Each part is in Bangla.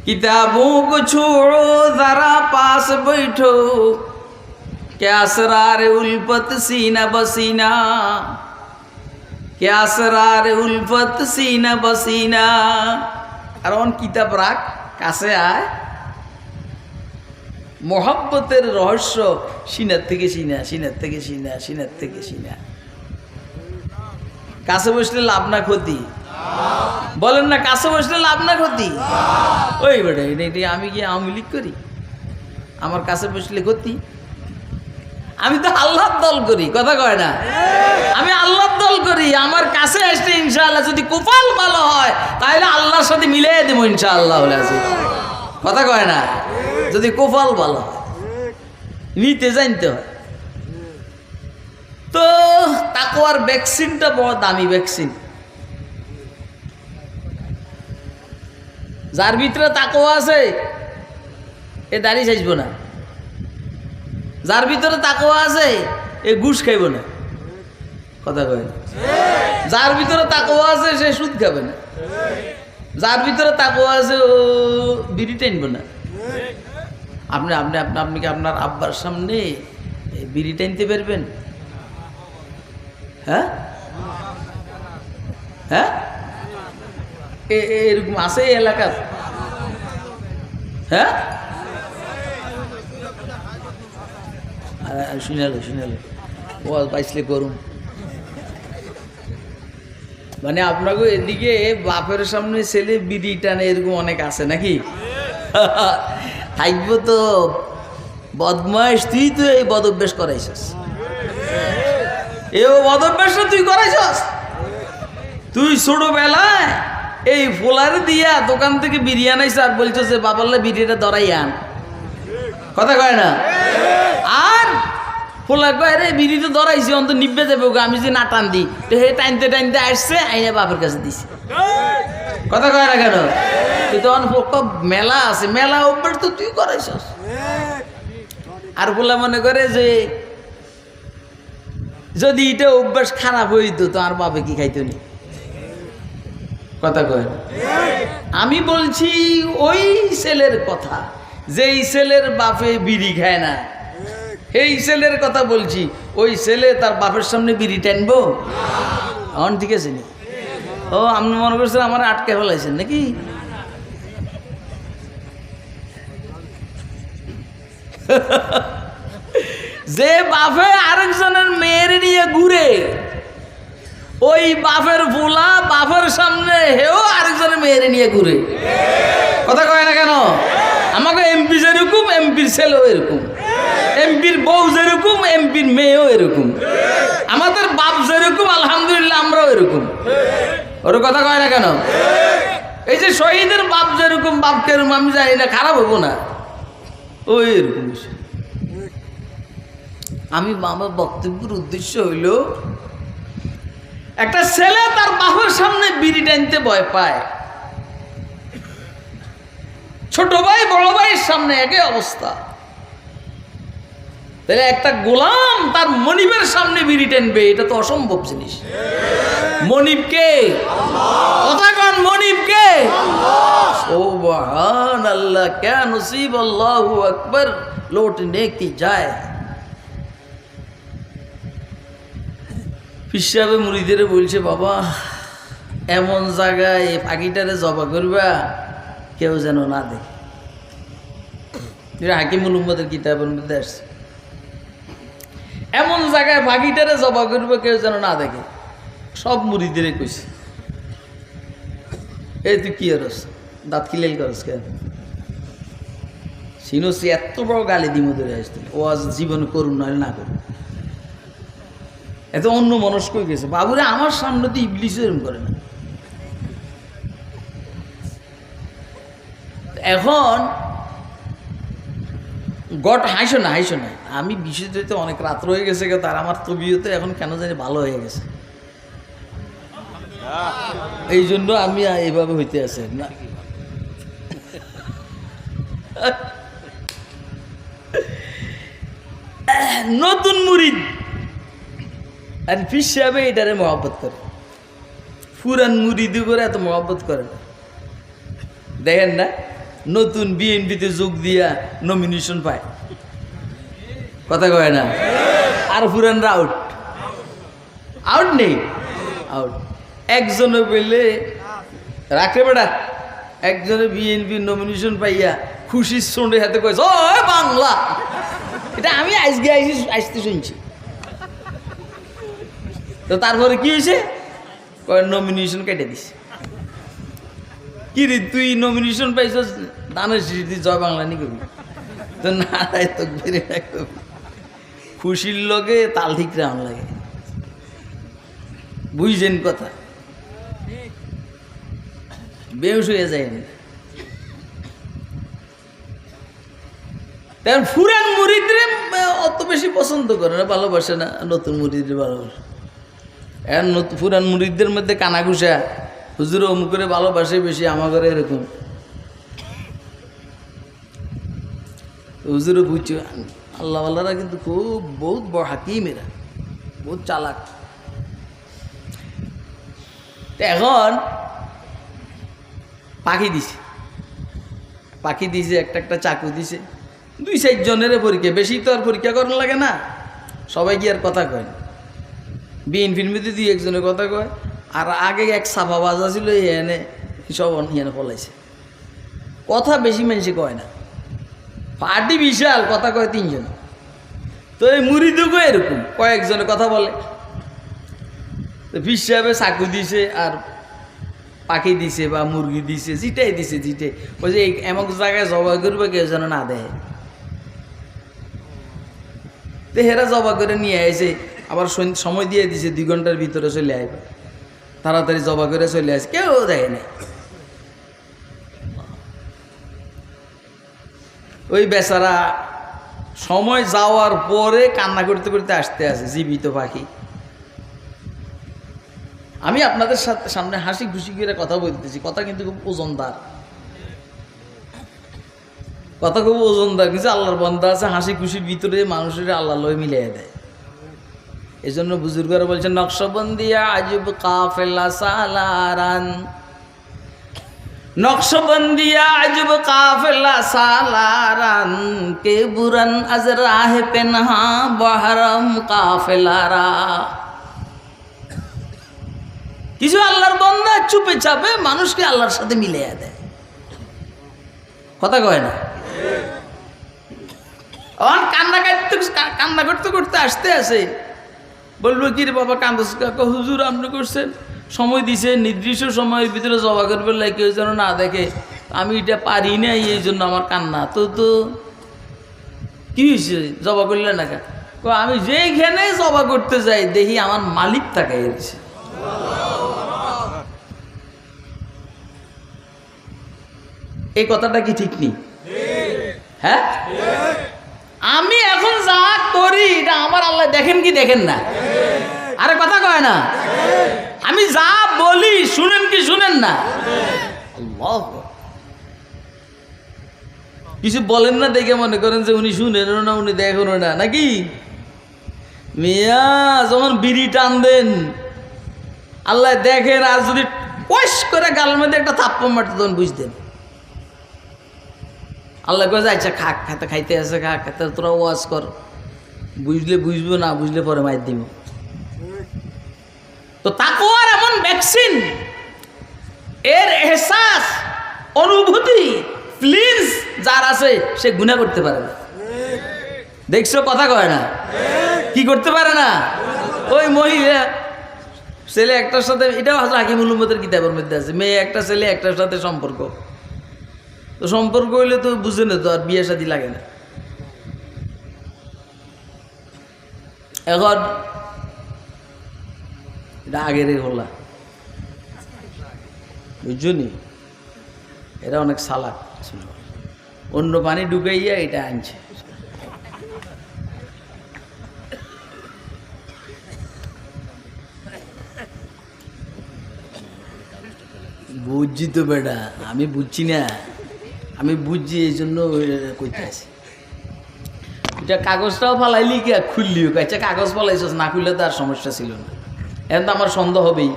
किताबों को छोड़ो जरा पास बैठो, क्या असरार उल्फत सीना बसीना, क्या असरार उल्फत सीना बसीना। আর অন কিতাব রাখ, কাছে আয়, মোহাব্বতের রহস্য সিনার থেকে সিনা, সিনার থেকে সিনা, সিনার থেকে সিনা। কাছে বসলে লাভ না ক্ষতি? বলেন না, কাছে বসলে লাভ না ক্ষতি? ওই বেটা এটা আমি কি আওয়ামী লীগ করি? আমার কাছে বসলে ক্ষতি? আমি তো আল্লাহর দল করি, কথা কয় না? আমি আল্লাহর দল করি। আমার কাছে আসলে ইনশাআল্লাহ যদি কপাল ভালো হয় তাহলে আল্লাহর সাথে মিলিয়ে দেবো ইনশাআল্লাহ। কথা কয় না? যদি কপাল ভালো হয়, নিতে জানতে হয়। তো তাকওয়ার ভ্যাকসিনটা বড় দামি ভ্যাকসিন। যার ভিতরে তাকওয়া আছে এ দাড়ি চাইব না, যার ভিতরে তাকওয়া আছে এ ঘুষ খাইব না, কথা কয় না? যার ভিতরে তাকওয়া আছে সে সুদ খাবে না, যার ভিতরে তাকওয়া আছে ও বিড়ি টানবে না। আপনি আপনি আপনি কি আপনার আব্বার সামনে বিড়ি টানতে পারবেন? হ্যাঁ হ্যাঁ, এরকম আছে এই এলাকার? হ্যাঁ, শুনালো শুনালো ওয়াজ পাইসলে করুন। মানে আপনাকে এদিকে বাপের সামনে ছেলে বিড়ি টানে এরকম অনেক আছে নাকি? থাকবো তো বদমাইশ, তুই তো এই বদ অভ্যাস করাইছিস, এ বদ অভ্যাসটা তুই করাইছিস। তুই ছোটবেলায় এই ফোলারে দিয়া দোকান থেকে বিড়ি আনাইছ আর বলছো যে বাবাল্লা বিড়িটা ধরাই আন, কথা কয় না? আর ফোলা কয় রে বিড়ি তো ধরাইছি, অন্ত নিবে যাবে ওকে, আমি যে না টান দিই তো হে টানতে টানতে আসছে, আইনা বাপের কাছে দিছি, কথা কয় না কেন? তুই তখন মেলা আছে, মেলা অভ্যাস তো তুই করাইছস। আর ফোলা মনে করে যে যদি এটা অভ্যাস খারাপ হইতো তো আর বাপে কি খাইতো নি, কথা কয়। আমি বলছি ওই ছেলের কথা, যেই ছেলের বাপে বিড়ি খায় না, এই ছেলের কথা বলছি। ওই ছেলে তার বাপের সামনে বিড়ি টানবো? এখন ঠিক আছে নি? ও আপনি মনে করছেন আমার আটকে ফেলাইছেন নাকি? যে বাপে আরেকজনের মেয়ের নিয়ে ঘুরে, ওই বাপের ভোলা বাপের সামনে হেও আরেকজনের মেয়ের নিয়ে ঘুরে, কথা কয় না কেন? আমাকে এমপি যেরকম এমপির ছেলেও এরকম, এমপির বউ যেরকম এমপির মেয়েও এরকম, আমাদের বাপ যেরকম আলহামদুলিল্লাহ আমরাও এরকম। ওর কথা কয় না কেন? এই যে শহীদের বাপ যেরকম বাপ কেরকম আমি জানি না, খারাপ হবো না, ওই এরকম। আমি আমার বক্তব্যের উদ্দেশ্য হইল, একটা ছেলে তার বাপের সামনে বিড়ি টানতে ভয় পায়, ছোট ভাই বড় ভাইয়ের সামনে একই অবস্থা, তাহলে একটা গোলাম তার মনিবের সামনে বিড়ি টানবে, এটা তো অসম্ভব জিনিস। মনিবকে কথা কন, মনিবকে সুবহানাল্লাহ, ক্যা নসিব, আল্লাহু আকবার, লৌটনে কি যায়। পিসাবে মুরিদের বলছে, বাবা এমন জায়গায় পাখিটারে জবা করবা কেউ যেন না দেখে। হাকিমুল উম্মতের কিতাবের মধ্যে আসছে, এমন জায়গায় পাখিটারে জবা করবা কেউ যেন না দেখে। সব মুরিদের কইছে, এই তুই কি করস, দাঁত কিলেল করস কেন? সিনোসি এত বড় গালি দিমো ধরে আসছিল, ও আজ জীবনে করুন নয় না করুন, এত অন্য মনস্ক হয়ে গেছে। বাবুরে আমার সামনে তো ইবলিশ এরকম করে না। এখন হাইসো না, হাইসো না, আমি বিশেষত অনেক রাত্র হয়ে গেছে, তার আমার তবিয়তে এখন কেন জানি ভালো হয়ে গেছে, এই জন্য আমি এইভাবে হইতে আছে না। নতুন মুরিদ আর পীর সাহেব এটারে মহব্বত করে, পুরান মুরিদ করে এত মহব্বত করে না। দেখেন না নতুন বিএনপিতে যোগ দিয়া নমিনেশন পায়, কথা কয় না? আর পুরানরা আউট, আউট নেই, আউট। একজনে পেলে রাখে বেটা, একজনে বিএনপি নমিনেশন পাইয়া খুশির সন্ডে হাতে কয়েছে ও বাংলা। এটা আমি আজকে আসতে শুনছি। তো তারপরে কি হয়েছে? নমিনেশন কেটে দিছে। কি রে তুই নমিনেশন পাইছ দানের স্মৃতি জয় বাংলা নি করবি তো না, তো বেড়ে খুশির লগে তাল ঠিক রাম লাগে, বুঝছেন কথা? বেউস হয়ে যায় না। তেমন ফুরান মুরিদরে অত বেশি পছন্দ করে না, ভালোবাসে না। নতুন মুরিদরে ভালোবাসে। এখন ফুরান মুরিদদের মধ্যে কানাঘুষা, হুজুর অমুক করে ভালোবাসে বেশি, আমার ঘরে এরকম। হুজুরও বুঝছো আল্লাহ আল্লাহরা কিন্তু খুব বহুত বড় হাকিম, এরা বহুত চালাক। এখন পাখি দিছে, পাখি দিছে, একটা একটা চাকু দিছে, 2-4 জনের পরীক্ষা, বেশি তো আর পরীক্ষা করার লাগে না, সবাই কি আর কথা কয় না। বিএনপির মধ্যে 2-1 জনের কথা কয়, আর আগে এক সাফা বাজা ছিল, এনে সব এনে পলাইছে। কথা বেশি মানুষে কয় না, পার্টি বিশাল, কথা কয় 3 জন। তো এই মুরিদও এরকম কয়েকজনে কথা বলে। তো ফির সাহেবে চাকু দিছে আর পাখি দিছে বা মুরগি দিছে, জিটাই দিছে, জিটে বলছে এই এমন জায়গায় জবাই করবে কেউ যেন না দেয়। তো হেরা জবা করে নিয়ে আসে, আবার সময় দিয়ে দিছে 2 ঘন্টার ভিতরে চলে আসবে, তাড়াতাড়ি জবা করে চলে আসে, কেউ দেয় না। ওই বেচারা সময় যাওয়ার পরে কান্না করতে করতে আসতে আছে, জীবিত পাখি। আমি আপনাদের সামনে হাসি খুশি করে কথা বলতেছি, কথা কিন্তু খুব ওজনদার, কথা খুব ওজনদার। কিছু আল্লাহর বান্দা আছে হাসি খুশির ভিতরে মানুষের আল্লাহ লয় মিলিয়ে দেয়। এই জন্য বুজুর্গরা বলছেন নকশবন্দিয়া আজব কাফেলা সালারান, নকশবন্দিয়া আজব কাফেলা সালারান, কে বুরান আজ রাহে পেনহা বহরম কাফেলারা। কিছু আল্লাহর বান্দা চুপে চাপে মানুষকে আল্লাহর সাথে মিলিয়ে দেয়, কথা কয় না? কান্না করতে করতে আসতে আসে, বলবো কি রে বাবা কান্দস? হুজুর আপনি করছেন, সময় দিছে, নির্দিষ্ট সময়ের ভিতরে জবা করবে কেউ যেন না দেখে, আমি এটা পারি না, এই জন্য আমার কান্না। তো তো কি হয়েছে, জবা করলে না কেন? আমি যেইখানে জবা করতে যাই দেখি আমার মালিক তাকে এসেছে। এই কথাটা কি ঠিক নেই? হ্যাঁ, আমি এখন যা করি এটা আমার আল্লাহ দেখেন কি দেখেন না? আরে কথা কয় না? আমি যা বলি শুনেন কি শুনেন না? আল্লাহ কিছু বলেন না দেখে মনে করেন যে উনি শুনেন না, উনি দেখেন না, নাকি? মিয়া যখন বিড়ি টান দেন আল্লাহ দেখেন, আর যদি পয়স করে গালের মধ্যে একটা থাপ্পড় মারতে তখন বুঝতেন। আল্লাহ কয়ে আচ্ছা খাক, খাতে খাইতে আছে খাক, খাতে তোরা ওয়াজ কর, বুঝলে বুঝবো, না বুঝলে পরে মাইর দিব। তো তাকওয়ার এমন ভ্যাকসিন, এর এহসাস অনুভূতি ফিলিংস যার আছে সে গুনাহ করতে পারে না। দেখছো কথা কয় না? কি করতে পারে না? ওই মহিলা ছেলে একটার সাথে, এটাও হাকিমুল উম্মতের কিতাবের মধ্যে আছে, মেয়ে একটা ছেলে একটার সাথে সম্পর্ক, তো সম্পর্ক হইলে তো বুঝে না, তো আর বিয়ে শাদী লাগে না। এখন এটা আগের হলা, বুঝছো নি? এরা অনেক চালাক ছিল, অন্য পানি ঢুকাইয়া এটা আনছে। বুঝছি তো বেটা, আমি বুঝছি না, আমি বুঝছি এই জন্য কইতে আছি। এটা কাগজটাও ফালাইলি কি খুললিও, আচ্ছা কাগজ ফালাইছ, না খুললে তো আর সমস্যা ছিল না। এখন তো আমার সন্দেহ হবেই।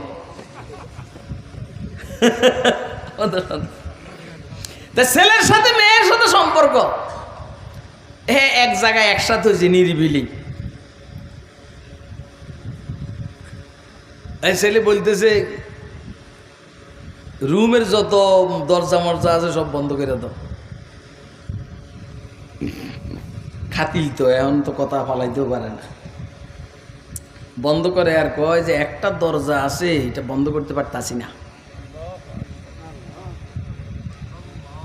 তা ছেলের সাথে মেয়ের সাথে সম্পর্ক এক জায়গায় একসাথে হয়েছে নিরিবিলি। এই ছেলে বলতেছে রুমের যত দরজা মরজা আছে সব বন্ধ করে দাও। খাতিল তো এখন তো কথা ফালাইতেও পারে না, বন্ধ করে আর কয় যে একটা দরজা আছে এটা বন্ধ করতে পারতাছি না,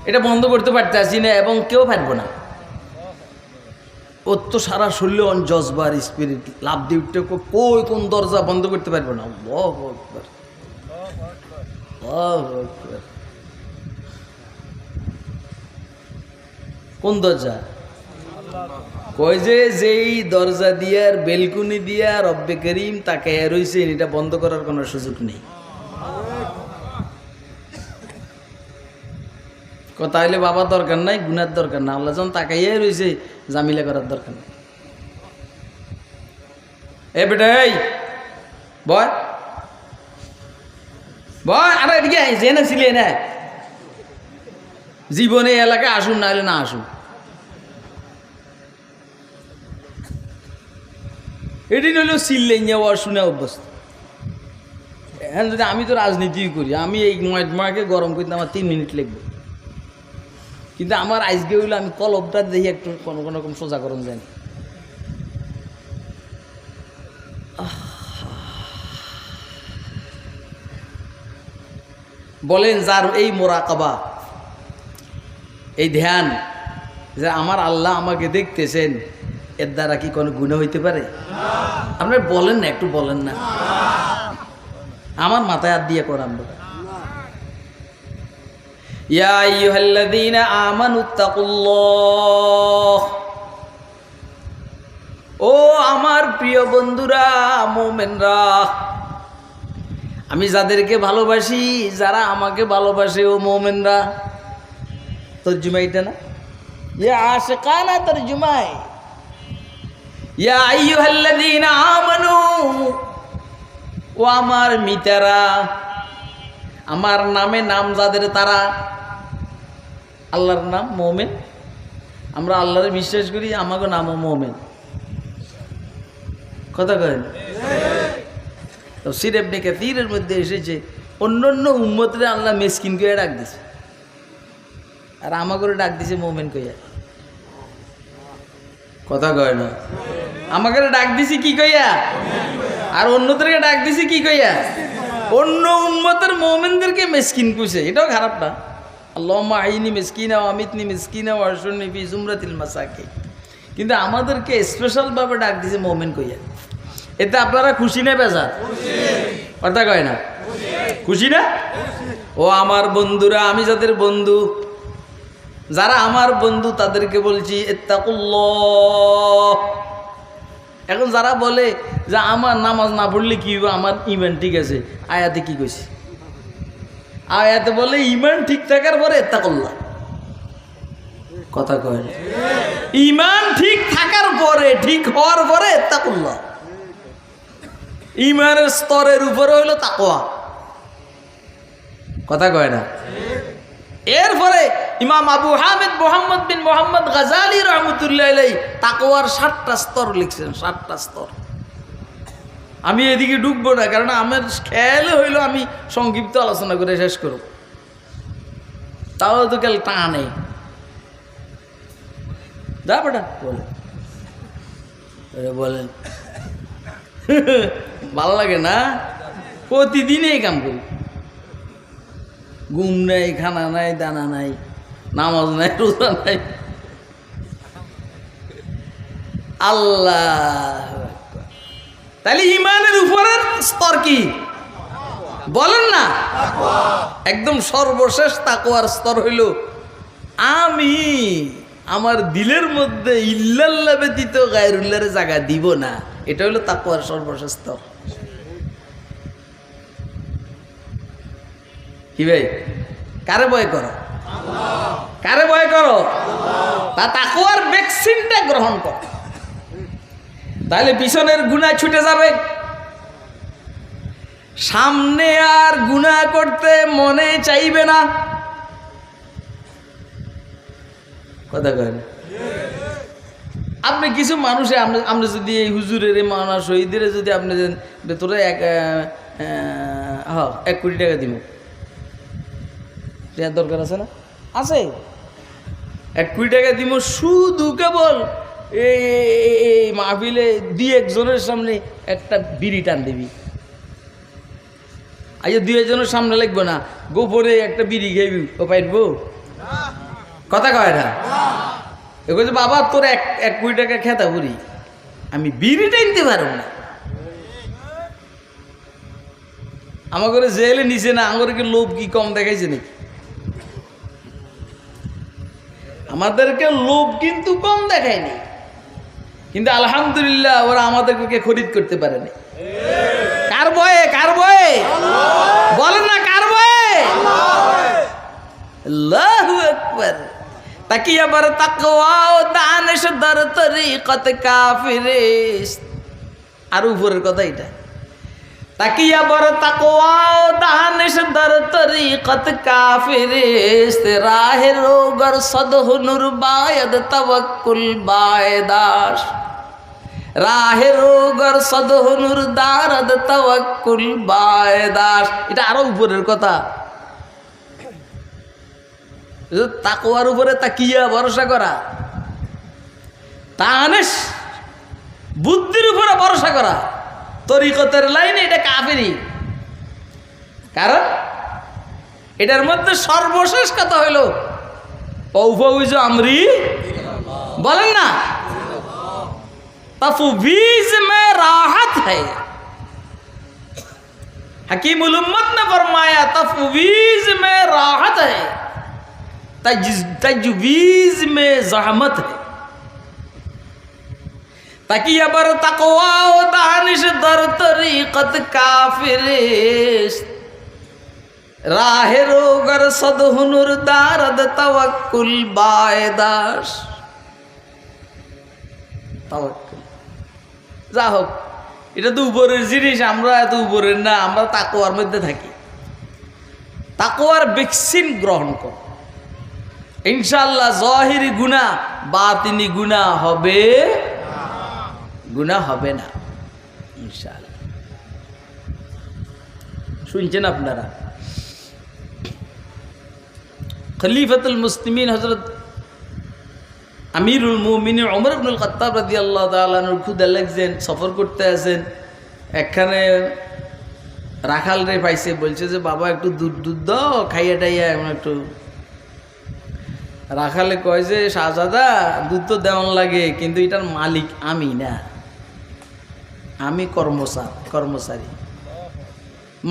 এটা বন্ধ করতে পারতাছি না এবং কেউ পারবো না। ওর তো সারা শরীরে জজবার স্পিরিট লাভ দিয়ে উঠতে কই কোন দরজা বন্ধ করতে পারবো না। আল্লাহু আকবার, আল্লাহু আকবার। কোন দরজা? কয় যে যেই দরজা দিয়ে আর বেলকুনি দিয়ে রব্বে করিম তাকে রইছেন, এটা বন্ধ করার কোনো সুযোগ নেই। কথা হইলে বাবার দরকার নাই, গুনার দরকার না, আল্লাহ যখন তাকাইয়াই রয়েছে জামিলা করার দরকার নেই। এ বেটা এই বয় বয়, আরে এদিকে জেনে ছিলে না জীবনে এলাকায় আসুন না হলে না আসুন। এটি হইলেও চিল্লে নেওয়ার শুনে অভ্যস্ত। এখন যদি আমি তো রাজনীতি করি, আমি এই ময়কে গরম করতে আমার 3 মিনিট লাগবে, কিন্তু আমার আজকে হইলো আমি কলবটা দেখি একটু কোনো রকম সোজা করুন জানি। বলেন যার এই মোরাকাবা, এই ধ্যান যে আমার আল্লাহ আমাকে দেখতেছেন, এর দ্বারা কি কোনো গুনাহ হইতে পারে? আপনি বলেন না, একটু বলেন না। আমার মাথায় হাত দিয়ে করান। ইয়া আইয়ুহাল্লাযীনা আমানুত্তাকুল্লাহ, ও আমার প্রিয় বন্ধুরা মুমিনরা, আমি যাদেরকে ভালোবাসি, যারা আমাকে ভালোবাসে ও মুমিনরা। তরজমা এটা না, ইয়া আশিকানা তরজমায় ইয়া আইয়ুহাল্লাযীনা আমানু, ও আমার মিতারা, আমার নামে নাম যাদের তারা, আল্লাহর নাম মুমিন, আমরা আল্লাহরে বিশ্বাস করি, আমাকে নামও মুমিন। কথা করেন তাফসীর ইবনে কাসীরের মধ্যে এসেছে অন্যান্য উম্মতরে আল্লাহ মিসকিন কইয়া ডাক দিছে, আর আমাকে ডাক দিছে মুমিন কইয়া। কথা কয় না, আমাকে ডাক দিছি কি কইয়া, আর অন্যদেরকে ডাক দিছি কি কইয়া। অন্য উম্মতের মুমিনদেরকে মিসকিন কইছে, এটাও খারাপ না। আল্লাহুম্মা আইনি মিসকিনা ওয়া আমিতনি মিসকিনা ওয়া আরশুরনি ফি জুমরাতিল মাসাকিন, কিন্তু আমাদেরকে স্পেশাল ভাবে ডাক দিছে মুমিন কইয়া। এতে আপনারা খুশি না বেজার? কথা কয় না, খুশি না? ও আমার বন্ধুরা, আমি যাদের বন্ধু, যারা আমার বন্ধু তাদেরকে বলছি ইত্তাকুল্লাহ। এখন যারা বলে যে আমার নামাজ না পড়লে কি হবে, আমার ঈমান ঠিক আছে, আয়াতে কি কইছে? আয়াতে বলে ঈমান ঠিক থাকার পরে ইত্তাকুল্লাহ। কথা কয় না, ঈমান ঠিক থাকার পরে, ঠিক হওয়ার পরে ইত্তাকুল্লাহ। ঈমানের স্তরের উপরে হইল তাকওয়া। কথা কয় না। এরপরে ইমাম আবু হামিদ মুহাম্মদ বিন মুহাম্মদ গাজালি রাহমাতুল্লাহ আলাইহি তাকওয়ার 7টা স্তর লিখছেন, 7টা স্তর। আমি এদিকে ঢুকবো না, কারণ আমার খেয়াল হইল আমি সংক্ষিপ্ত আলোচনা করে শেষ করব, তাও তো কাল টানে যা বেটা বলে বলেন। ভালো লাগে না? প্রতিদিন এই কাম করি, ঘুম নাই, খানা নাই, দানা নাই, নামাজ নাই, রোজা নাই। আল্লাহ, তাহলে ইমানের উপরের স্তর কি বলেন না? একদম সর্বশেষ তাকওয়ার স্তর হইল আমি আমার দিলের মধ্যে ইল্লাল্লাহ ব্যতীত গায়রুল্লাহর জায়গা দিব না। এটা হলো তাকওয়ার সর্বশেষ স্তর। কি ভাই, কারে ভয় করো? কারে ভয় করো? তা তাকওয়ার ভ্যাকসিনটা গ্রহণ কর, তাহলে পিছনের গুনাহ ছুটে যাবে, সামনে আর গুনাহ করতে মনে চাইবে না। কথা কয় না? আপনি কিছু মানুষে আমরা যদি এই হুজুরের এই মাওলানা শহীদের যদি আপনি ভেতরে 1 কোটি টাকা দিব, দেওয়ার দরকার আছে না? আছে। 1 কোটি টাকা দিব শুধু কেবল এই মাহফিলে 2 একজনের সামনে একটা বিড়ি টান দিবি। আচ্ছা 2 একজনের সামনে লাগবে না, গোপনে একটা বিড়ি খাইবি, ও পাইবো? কথা কয় না? এ বলছে বাবা তোর 1 কোটি টাকা খেতা বুড়ি, আমি বিড়িটা নিতে পারব না। আমার করে জেলে নিছে না, আমাদেরকে লোভ কি কম দেখাইছে নাকি? আমাদেরকে লোভ কিন্তু কম দেখায়নি, কিন্তু আলহামদুলিল্লাহ ওরা আমাদেরকে খরিদ করতে পারেনি। কার ভয়ে? কার ভয়ে বলেন না? কার ভয়ে? আল্লাহু আকবার। তাকিয়া বার তাকওয়া ও দানিশ দর তরিকত কাফিরিস। আর উপরের কথা এটা, তাকিয়া বার তাকওয়া ও দানিশ দর তরিকত কাফিরিস। রাহে রোগর সদহু নূর বায়দ তাওয়াক্কুল বায়দাস। রাহে রোগর সদহু নূর দারদ তাওয়াক্কুল বায়দাস। এটা আরো উপরের কথা। তাকওয়ার উপরে তাকিয়া ভরসা করা, তানিশ বুদ্ধির উপরে ভরসা করা, তরিকতের লাইনে এটা কাফেরি। কারণ এটার মধ্যে সর্বশেষ কথা হইল পৌফৌজ আমরি, বলেন না? तफवीज में राहत है। हकीमुल उम्मत ने फरमाया तफवीज में राहत है, तजवीज में ज़हमत है। तकिया बर तक़वा व दानिश दर तरीक़त काफिरिस। राहे रोगर सदहुनुर दारद तवक्कुल बायदास। तवक्कुल যা হোক, এটা তো উপরের জিনিস, আমরা এত উপরের না, আমরা তাকওয়ার মধ্যে থাকি। তাকওয়ার ভ্যাকসিন গ্রহণ কর, ইনশাআল্লাহ জাহিরি গুনাহ বাতিনি গুনাহ হবে, গুনাহ হবে না ইনশাআল্লাহ। শুনছেন আপনারা? খলিফাতুল মুসলিমিন হযরত আমিরুল মুমিনিন ওমর ইবনুল খাত্তাব রাদিয়াল্লাহু তাআলা আনহু খুদা লাগছেন, সফর করতে আছেন, একখানে রাখাল রে পাইছে, বলছে যে বাবা একটু দুধ দাও, খাইয়া টাইয়া এমন একটু। রাখালে কয় যে শাহজাদা দুধ তো দেওয়ান লাগে, কিন্তু এটার মালিক আমি না, আমি কর্মচারী,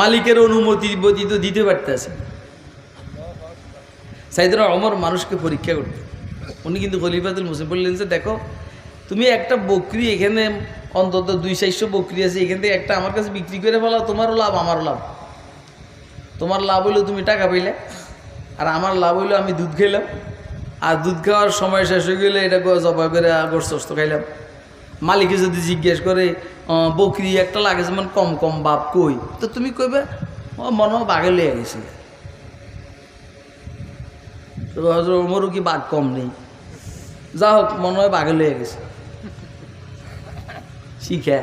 মালিকের অনুমতি তো দিতে পারতেছি। সাইয়েদনা ওমর মানুষকে পরীক্ষা করতে, উনি কিন্তু খলিফাতুল মুসলিম বললেন যে দেখো তুমি একটা বকরি এখানে অন্তত 200-400 বকরি আছে, এখান থেকে একটা আমার কাছে বিক্রি করে ফেলাও, তোমারও লাভ আমারও লাভ। তোমার লাভ হইলেও তুমি টাকা পাইলে, আর আমার লাভ হইলেও আমি দুধ খাইলাম, আর দুধ খাওয়ার সময় শেষ হয়ে গেলে এটা জবাই করে গোস্ত খাইলাম। মালিকে যদি জিজ্ঞেস করে বকরি একটা লাগে যেমন কম কম বাপ কই, তো তুমি কইবে মনে হয় বাঘে লইয়া গেছে। হযরত ওমরও কি বাঘ কম নেই? যা হোক, মনে হয় বাঘে লইয়া গেছে, শিখে।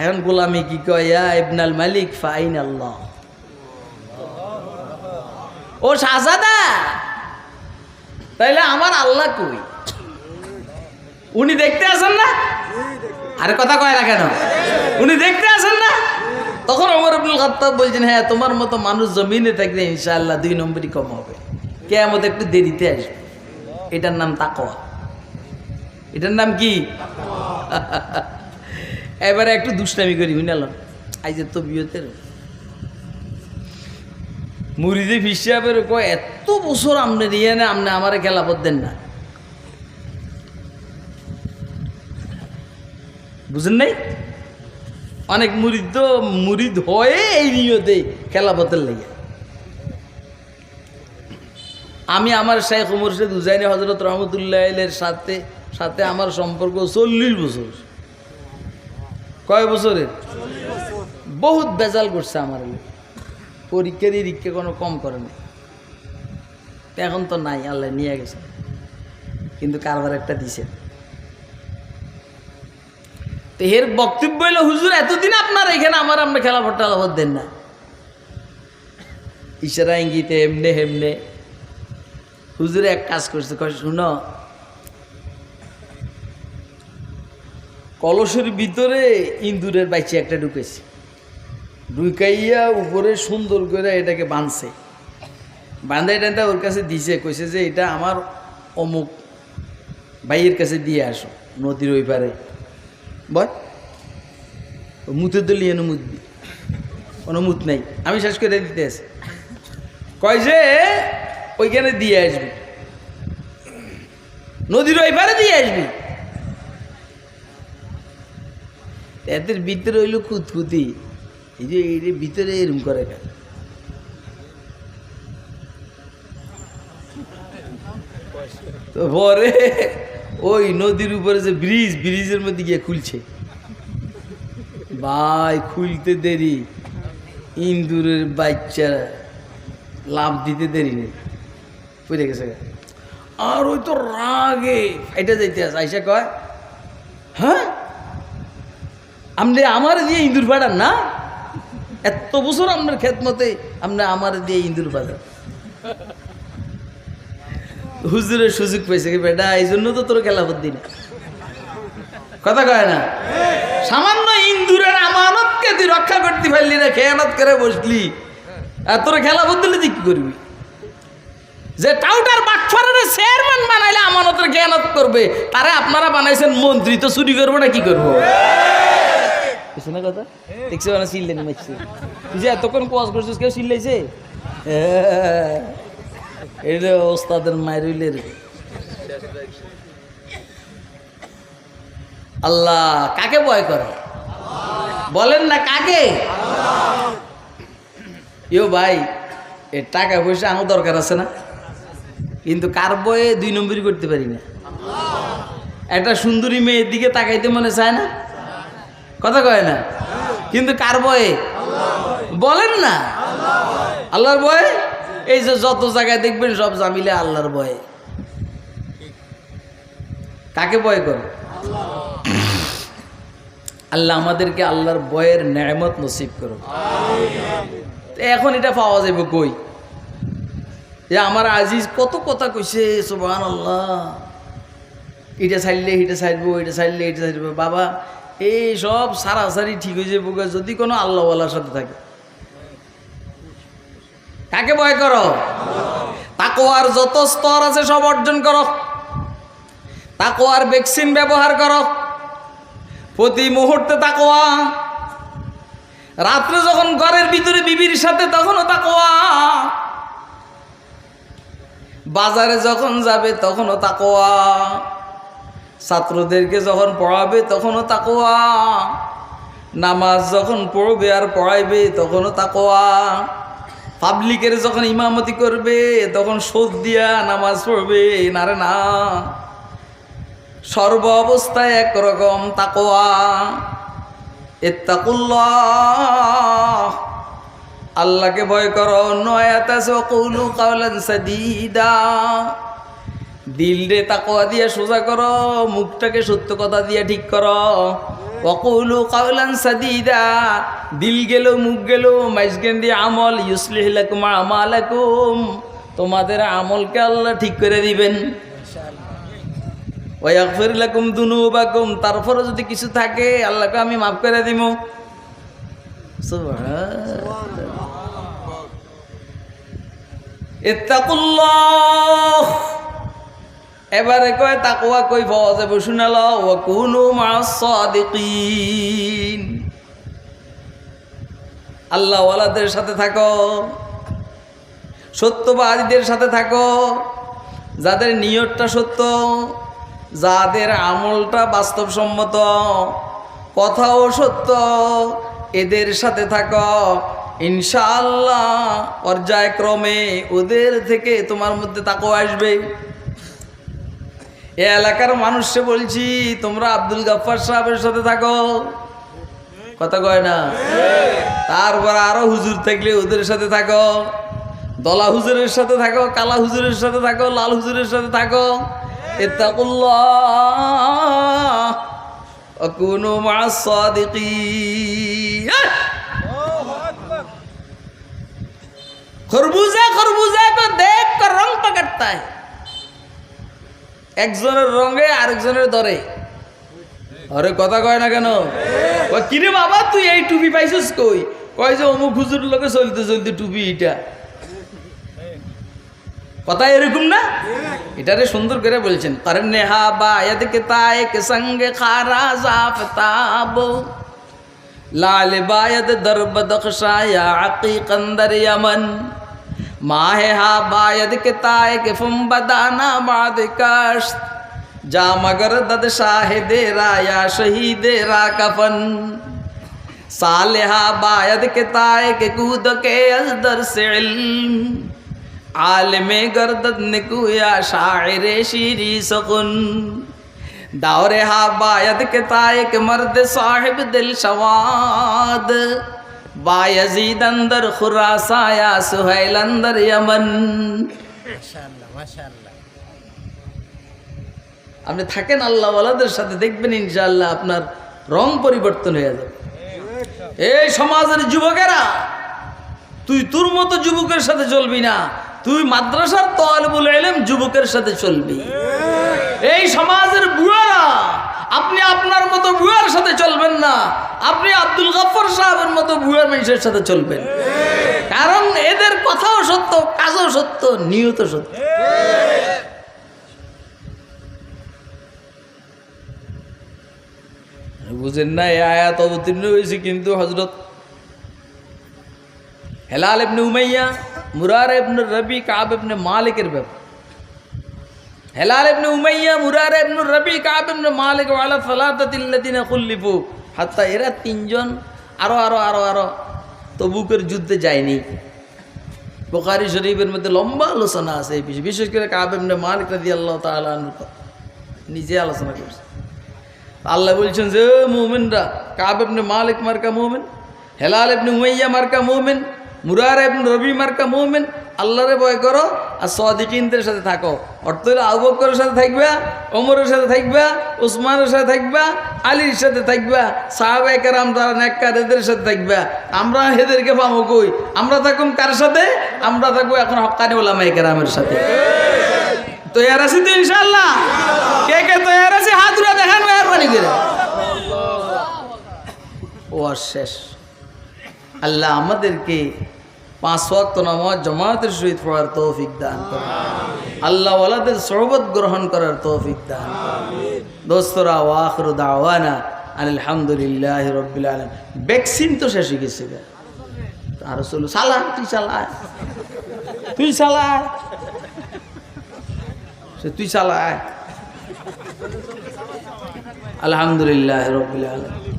এখন গোলামি কি কয়, ইয়া ইবনাল মালিক ফাইন আল্লাহ। ও শাহজাদা, তাইলে আমার আল্লাহ কই? উনি দেখতে আসেন না? আরে কথা কয় না কেন? উনি দেখতে আসেন না? তখন ওমর ইবনুল খাত্তাব বলছেন, হ্যাঁ তোমার মতো মানুষ জমিনে থাকলে ইনশাআল্লাহ 2 নম্বরই কম হবে, কিয়ামত একটু দেরিতে আসবে। এটার নাম তাকওয়া। এটার নাম কি? এবারে একটু দুষ্টামি করি বুঝলাম, আইজে তো বিয়েতের মুরিদে হিসাবের কয় এত বছর আমনে দিয়ে না, আমনে আমারে খেলাপথ দেন না, বুঝেন নাই? অনেক মুরিদ তো মুরিদ হয়ে এই নিয়তে খেলাপথের লেগে। আমি আমার শাইখ মুর্শিদ হুসাইনি হযরত রহমতুল্লাহের সাথে আমার সম্পর্ক 40 বছর। কয় বছরের? বহুত বেজাল করছে আমার, পরীক্ষা নিরীক্ষা কোনো কম করে না। এখন তো নাই, আল্লাহ নিয়ে গেছে, কিন্তু কারবার একটা দিছে। তো এর বক্তব্য হইল, হুজুর এতদিন আপনার এখানে আমরা খেলাফত টেলাফত দেন না, ইশারা ইঙ্গিতে এমনে হেমনে। হুজুরে এক কাজ করছে, কয় শুনো, কলসের ভিতরে ইন্দুরের বাইচে একটা ঢুকেছে, ঢুকাইয়া উপরে সুন্দর করে এটাকে বাঁধছে, বাঁধা টান্ধা ওর কাছে দিছে, কইছে যে এটা আমার অমুক ভাইয়ের কাছে দিয়ে আসো নদীর ওই পারে। বল মুতে দলি এনে মুতবি, কোনো মুত নাই, আমি শেষ করে দিতে আসি। কয় যে ওইখানে দিয়ে আসবি, নদীর ওই পারে দিয়ে আসবি। এদের ভিতরে হইল খুঁতখুতি, এই যে এর ভিতরে এরম করে কেন? তো পরে ওই নদীর উপরে যে ব্রিজ, ব্রিজের মধ্যে গিয়ে খুলছে, ভাই খুলতে দেরি, ইন্দুরের বাচ্চা লাভ দিতে দেরি নেই, পড়ে গেছে। আর ওই তো রাগে এটা যাইতে আছে, আইসা কয়, হ্যাঁ আপনি আমার দিয়ে ইন্দুর পাঠান না, এত বছর আপনার খেদমতে আপনি আমার দিয়ে ইন্দুর পাঠান। হুজুরের সুযোগ পেয়েছে কি বেটা, এই জন্য তো তোর খেলাফত দিন, কথা কয় না। সামান্য ইন্দুরের আমানতকে তুই রক্ষা করতে পারলি না, খেয়ানত করে বসলি, আর তোর খেলাফত দিলে তুই কি করবি? যে টাউটার বাটফারের চেয়ারম্যান বানাইলে আমানতের খেয়ানত করবে, তারে আপনারা বানাইছেন মন্ত্রী, তো চুরি করবো না কি করবো? শোনা কথা দেখছে, মানে চিল্লেন মারছে, তুই যে এতক্ষণ কোয়াজ করছিস, কেউ চিল্লাইছে? এটা ওস্তাদের মায়ের হইলে। আল্লাহ কাকে ভয় করে বলেন না, কাকে? ইয়ো ভাই, এ টাকা পয়সা আমার দরকার আছে না, কিন্তু কার বয়ে 2 নম্বরই করতে পারি না। একটা সুন্দরী মেয়ের দিকে তাকাইতে মনে চায় না, কথা কয় না, কিন্তু কার বয়ে বলেন না? আল্লাহর বয়ে। এই যে যত জায়গায় দেখবেন সব জামিলে আল্লাহর বয়ে। কাকে ভয় করে? আল্লাহ আমাদেরকে আল্লাহর বয়ের নেয়ামত নসিব করো। এখন এটা পাওয়া যাবে কই? যে আমার আজিজ কত কথা কইছে, সুবহানাল্লাহ, এটা ছাড়লে এটা ছাড়বো, এটা ছাড়লে এটা ছাড়বো। বাবা এই সব সারাসারি ঠিক হয়ে যাবো যদি কোনো আল্লাহওয়ালার সাথে থাকে। কাকে ভয় করো? তাকওয়ার যত স্তর আছে সব অর্জন করো, তাকওয়ার ভ্যাকসিন ব্যবহার করো প্রতি মুহূর্তে। তাকওয়া রাত্রে যখন ঘরের ভিতরে বিবির সাথে তখনও তাকওয়া, বাজারে যখন যাবে তখনও তাকওয়া, ছাত্রদেরকে যখন পড়াবে তখনও তাকওয়া, নামাজ যখন পড়বে আর পড়াইবে তখনও তাকওয়া, পাবলিকের যখন ইমামতি করবে তখন শোধ দিয়া নামাজ পড়বে না রে না, সর্ব অবস্থায় একরকম তাকওয়া। ইত্তাকুল্লাহ, আল্লাহকে ভয় করো। নয়াতাসাকুলু কাওলান সাদীদা, দিলরে তাকওয়া দিয়ে সোজা করো, মুখটাকে সত্য কথা দিয়ে ঠিক করো। ওয়াকুলু কাওলান সাদীদা, দিল গেল মুখ গেল মাইজগেন দিয়ে আমল। ইউসলিহ লাকুম আমালাকুম, তোমাদের আমলকে আল্লাহ ঠিক করে দিবেন। ওয়া ইয়াগফির লাকুম যুনুবাকুম, তারপরে যদি কিছু থাকে আল্লাহকে আমি মাফ করে দিব। সুবহানাল্লাহ। ইত্তাকুল্লাহ, এবারে কয় তাকওয়া কই পাওয়া যাবে শুনালো। ওয়া কুনু মা'আস সাদিকিন, আল্লাহওয়ালাদের সাথে থাকো, সত্যবাদীদের সাথে থাকো, যাদের নিয়তটা সত্য, যাদের আমলটা বাস্তবসম্মত, কথাও সত্য, এদের সাথে থাকো। ইনশাআল্লাহ পর্যায়ক্রমে ওদের থেকে তোমার মধ্যে তাকওয়া আসবে। এ এলাকার মানুষকে বলছি, তোমরা আব্দুল গাফফার সাহেবের সাথে থাকো, কথা কয় না? তারপর আরো হুজুর থাকলে ওদের সাথে থাকো, দলা হুজুরের সাথে থাকো, কালা হুজুরের সাথে থাকো, লাল হুজুরের সাথে থাকো। ইত্তাকুল্লাহ ওয়া কুনু মা'আস সাদিকিন। খরবুজা খরবুজা কো দেখ কর রং পকড়তা है। একজনের রঙে আরেকজনের দরে। আরে কথা কয় না কেন? ও কিরে বাবা তুই এই টুপি পাইছিস কই? কয় যে অমুক হুজুর লোকে চলতে চলতে টুপি এটা। কথা এরকম না? এটারে সুন্দর করে বলছেন, করনে হা বায়াত কে তায়ে কে সঙ্গে খারা জাফতাব লাল বায়াত দরবদ খশায়া আকিকন্দর यमन माहे हा बायद के ताए के फुम बदाना बाद कश्त जा मगर दद शाहिदे राया शहीदे रा कफन सालेहा बायद के ताए के कूद के अजदर से इल्म आलमे गर्दद निकुया शायरे शीरी सकुन दौरे हा बायद के ताए के मर्द साहिब दिल शवाद बायजीद अंदर खुरासाया सुहैल अंदर यमन। মাশাআল্লাহ মাশাআল্লাহ। আপনি থাকেন আল্লাহওয়ালাদের সাথে, দেখবেন ইনশাআল্লাহ আপনার রং পরিবর্তন হয়ে যাবে। এই সমাজের যুবকেরা, তুই তোর মতো যুবকের সাথে চলবি না, তুই মাদ্রাসার তালিবুল ইলম যুবকের সাথে চলবি। এই সমাজের বুয়ারা, আপনি আপনার মতো বুয়ার সাথে চলবেন না, আপনি আব্দুল গফফার সাহেবের মতো বুয়ার মানুষের সাথে চলবেন। কারণ এদের কথাও সত্য, কাজও সত্য, নিয়ত সত্য। বুঝেন না? এই আয়াত অবতীর্ণ হয়েছে কিন্তু হযরত হেলাল ইবনে উমাইয়া, মুরারা ইবনে রবি, কাব ইবনে মালিকের ব্যাপার। হেলাল ইবনে উমাইয়া, মুরারা ইবনে রবি, কাব ইবনে মালিক ওয়ালা সালাতাতিল্লাযিনা খুল্লিফু, হাত্তা এরা তিনজন আরো তবুকের যুদ্ধে যায়নি। বুখারী শরীফের মধ্যে লম্বা আলোচনা আছে এই বিষয়ে, বিশেষ করে কাব ইবনে মালিক রাদিয়াল্লাহু তাআলা আনহু নিজে আলোচনা করছে। আল্লাহ বলছেন যে মুমিনরা, কাব ইবনে মালিক মার্কা মুমিন, হেলাল ইবনে উমাইয়া মার্কা মুমিন, মুরারা ইবনে রবি মার্কা মুমিন, আল্লাহরে ভয় করো আর সাদিকিনদের সাথে থাকো। অর্থ হলো আবু বকরের সাথে থাকবা, ওমরের সাথে থাকবা, উসমানের সাথে থাকবা, আলীর সাথে থাকবা, সাহাবায়ে কেরাম যারা নেককার এদের সাথে থাকবা। আমরা এদেরকে পাবো কই? আমরা থাকুম কার সাথে? আমরা থাকবো এখন হক্কানি উলামায়ে কেরামের সাথে। তৈয়ার আছি তো ইনশাআল্লাহ? কে কে তৈয়ার আছে হাত উঠে দেখান মেহরবানি করে। ও শেষ। আল্লাহ আমাদেরকে 5 ওয়াক্ত নামাজ জামাতের সহিত পড়ার তৌফিক দান করুন। আল্লাহ ওয়ালাদের সোহবত গ্রহণ করার তৌফিক দান করুন। দোস্তরা, ওয়া আখিরু দাওয়ানা আলহামদুলিল্লাহি রাব্বিল আলামিন। ভ্যাকসিন তো শেষ হয়ে গেছে। আর চলো সালা, তুই চালা, তুই চালা, তুই চালা। আলহামদুলিল্লাহি রাব্বিল আলামিন।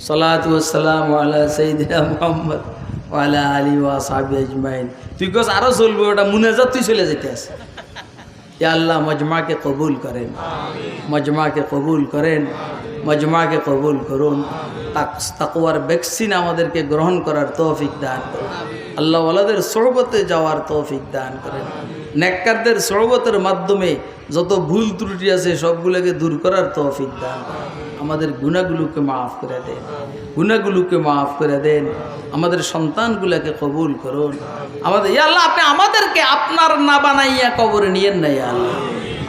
সালাতু ওয়াসসালামু আলা সাইয়্যিদিনা মুহাম্মদ ওয়া আলা আলিহি ওয়া আসহাবিহি আজমাইন। তুই কস আরো চলবে, ওটা মুনাজাত তুই চলে যেতে আছে। ইয়া আল্লাহ মজমাকে কবুল করেন, মজমাকে কবুল করেন, মজমাকে কবুল করুন। তাকওয়ার ভ্যাকসিন আমাদেরকে গ্রহণ করার তৌফিক দান করুন। আল্লাহ ওয়ালাদের সোহবতে যাওয়ার তৌফিক দান করেন। নেককারদের সোহবতের মাধ্যমে যত ভুল ত্রুটি আছে সবগুলোকে দূর করার তৌফিক দান করেন। আমাদের গুনাহগুলোকে মাফ করে দেন, গুনাহগুলোকে মাফ করে দেন। আমাদের সন্তানগুলোকে কবুল করুন। আমাদের ইয়া আল্লাহ, আপনি আমাদেরকে আপনার না বানাইয়া কবরে নিয়েন না ইয়া আল্লাহ।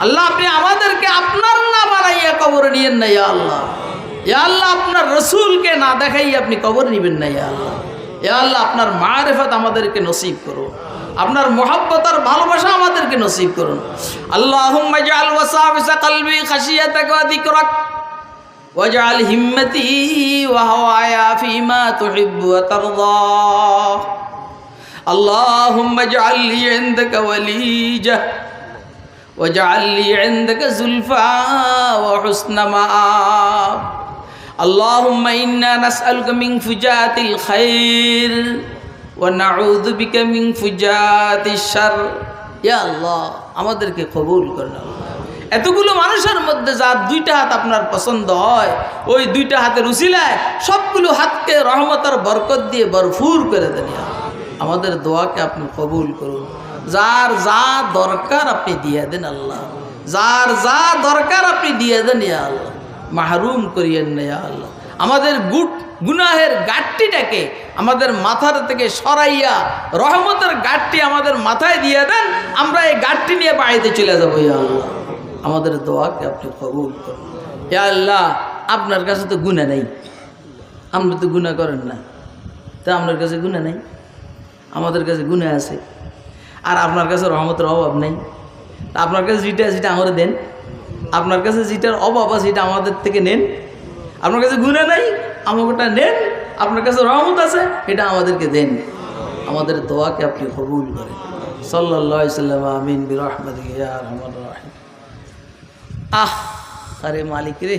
আল্লাহ, আপনি আমাদেরকে আপনার না বানাইয়া কবরে নিয়েন না ইয়া আল্লাহ। ইয়া আল্লাহ, আপনার রসুলকে না দেখাই আপনি কবর নিবেন না ইয়া আল্লাহ। ইয়া আল্লাহ, আপনার মারিফত আমাদেরকে নসিব করুন, আপনার মুহাব্বত আর ভালোবাসা আমাদেরকে নসিব করুন। আল্লাহুম্মা জাআল ওয়াসাবিসা কলবি খাশিয়াতাকা ওয়া যিকরাক ওয়াজআল হিম্মতি ওয়া হাওয়ায়া ফীমা তুহিব্বু ওয়া তারদা। আল্লাহুম্মা জাআল লি ইনদাকা ওয়ালিজা ওয়াজআল লি ইনদাকা যুলফা ওয়া হুসনা মাআব। আল্লাহুম্মা ইন্না নাসআলুকা মিন ফুজাতিল খাইর ওয়া নাউযু বিকা মিন ফুজাতিশ শার। ইয়া আল্লাহ, আমাদেরকে কবুল করুন। এতগুলো মানুষের মধ্যে যার দুইটা হাত আপনার পছন্দ হয়, ওই দুইটা হাতের উসিলায় সবগুলো হাতকে রহমতের বরকত দিয়ে ভরপুর করে দেন। আমাদের দোয়াকে আপনি কবুল করুন। যার যা দরকার আপনি দিয়ে দেন আল্লাহ, যার যা দরকার আপনি দিয়ে দেন ইয়া আল্লাহ, মাহরুম করিয়েন না ইয়া আল্লাহ। আমাদের গুনাহের গাঁটটিটাকে আমাদের মাথার থেকে সরাইয়া রহমতের গাঁটটি আমাদের মাথায় দিয়ে দেন, আমরা এই গাঁটটি নিয়ে বাড়িতে চলে যাবো ইয়া আল্লাহ। আমাদের দোয়াকে আপনি কবুল করুন ইয়া আল্লাহ। আপনার কাছে তো গুনাহ নেই, আপনি তো গুনাহ করেন না, তা আপনার কাছে গুনাহ নেই, আমাদের কাছে গুনাহ আছে। আর আপনার কাছে রহমতের অভাব নেই, তা আপনার কাছে যেটা আমরা দেন, আপনার কাছে যেটার অভাব আছে সেটা আমাদের থেকে নেন। আপনার কাছে গুনাহ নাই, আমাকেটা নেন। আপনার কাছে রহমত আছে, এটা আমাদেরকে দেন। আমাদের দোয়াকে আপনি কবুল করেন। সাল্লাল্লাহু আলাইহি ওয়াসাল্লাম। আমিন বিরহমাতিকা ইয়া আরহামার রাহিম। আরে মালিক রে।